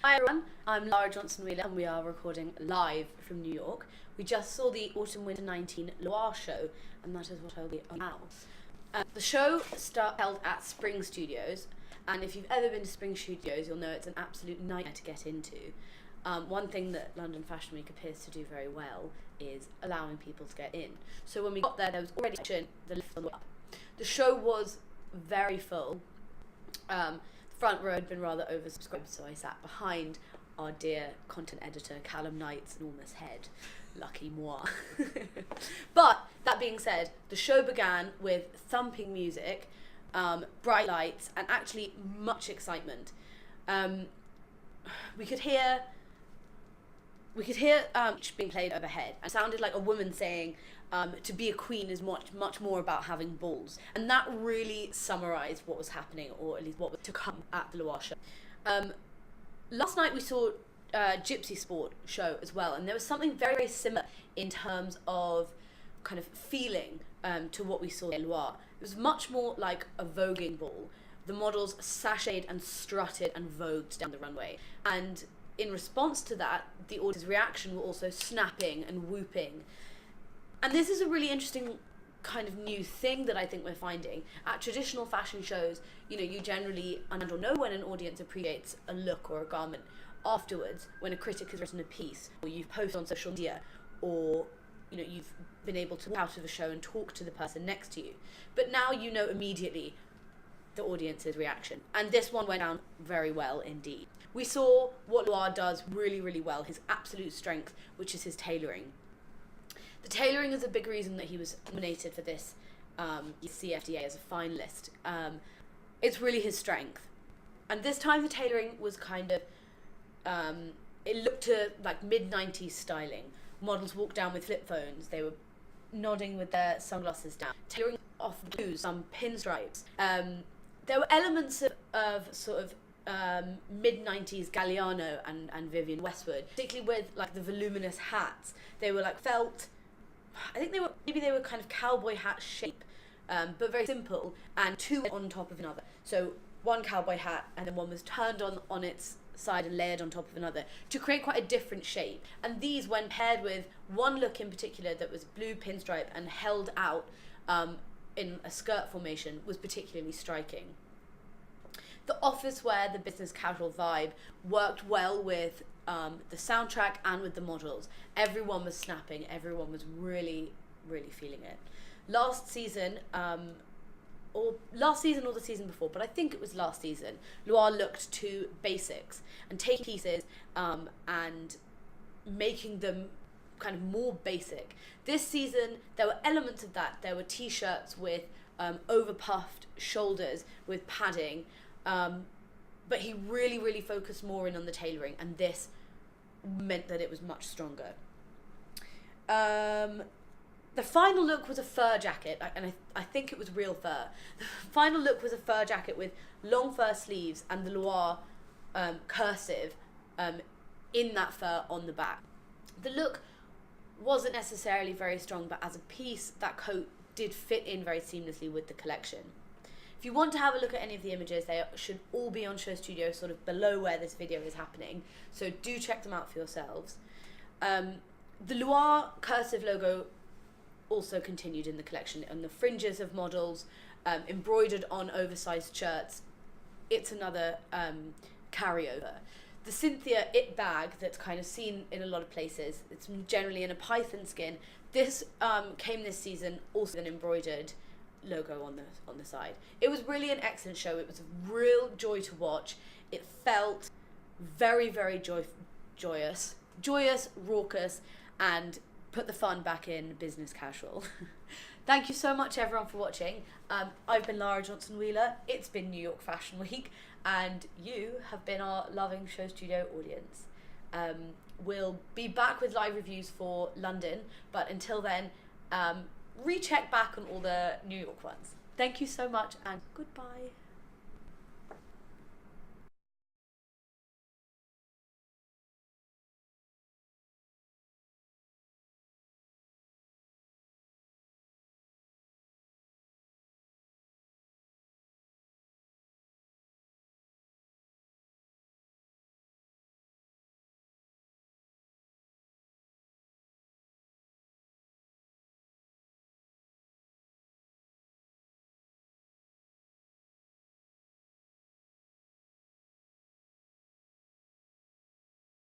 Hi everyone, I'm Lara Johnson-Wheeler and we are recording live from New York. We just saw the Autumn-Winter 19 Luar show and that is what I'll be on now. The show held at Spring Studios, and if you've ever been to Spring Studios you'll know it's an absolute nightmare to get into. One thing that London Fashion Week appears to do very well is allowing people to get in. So when we got there was already the lift on the way up. The show was very full. Front row had been rather oversubscribed, so I sat behind our dear content editor Callum Knight's enormous head. Lucky moi. But that being said, the show began with thumping music, bright lights, and actually much excitement. We could hear being played overhead, and it sounded like a woman saying, to be a queen is much more about having balls. And that really summarised what was happening, or at least what was to come at the Luar show. Last night we saw Gypsy Sport show as well, and there was something very, very similar in terms of kind of feeling to what we saw at Luar. It was much more like a voguing ball. The models sashayed and strutted and vogued down the runway, and in response to that, the audience's reaction were also snapping and whooping. And this is a really interesting kind of new thing that I think we're finding. At traditional fashion shows, you generally know when an audience appreciates a look or a garment afterwards, when a critic has written a piece, or you've posted on social media, or you've been able to walk out of a show and talk to the person next to you. But now you know immediately the audience's reaction. And this one went down very well indeed. We saw what Luar does really, really well, his absolute strength, which is his tailoring. The tailoring is a big reason that he was nominated for this CFDA as a finalist. It's really his strength. And this time the tailoring was kind of, it looked to like mid-90s styling. Models walked down with flip phones. They were nodding with their sunglasses down. Tailoring off blues, some pinstripes. There were elements of sort of mid-90s Galliano and Vivienne Westwood, particularly with like the voluminous hats. They were like felt, I think they were kind of cowboy hat shape, but very simple, and two on top of another. So one cowboy hat and then one was turned on its side and layered on top of another to create quite a different shape. And these, when paired with one look in particular that was blue pinstripe and held out in a skirt formation, was particularly striking. The office wear, the business casual vibe, worked well with the soundtrack and with the models. Everyone was snapping, everyone was really, really feeling it. Last season, or the season before, but I think it was last season, Luar looked to basics and taking pieces and making them kind of more basic. This season, there were elements of that. There were t-shirts with over-puffed shoulders with padding, but he really, really focused more in on the tailoring, and this meant that it was much stronger. The final look was a fur jacket, and I think it was real fur. The final look was a fur jacket with long fur sleeves and the Luar cursive in that fur on the back. The look wasn't necessarily very strong, but as a piece, that coat did fit in very seamlessly with the collection. If you want to have a look at any of the images, they should all be on SHOWstudio, sort of below where this video is happening, so do check them out for yourselves. The Luar cursive logo also continued in the collection, and the fringes of models embroidered on oversized shirts. It's another carryover. The Cynthia It bag that's kind of seen in a lot of places, it's generally in a python skin. This came this season also with an embroidered logo on the side. It was really an excellent show. It was a real joy to watch. It felt very, very joyous, raucous, and put the fun back in business casual. Thank you so much everyone for watching. I've been Lara Johnson-Wheeler. It's been New York Fashion Week, and you have been our loving SHOWstudio audience. We'll be back with live reviews for London, but until then, recheck back on all the New York ones. Thank you so much, and goodbye.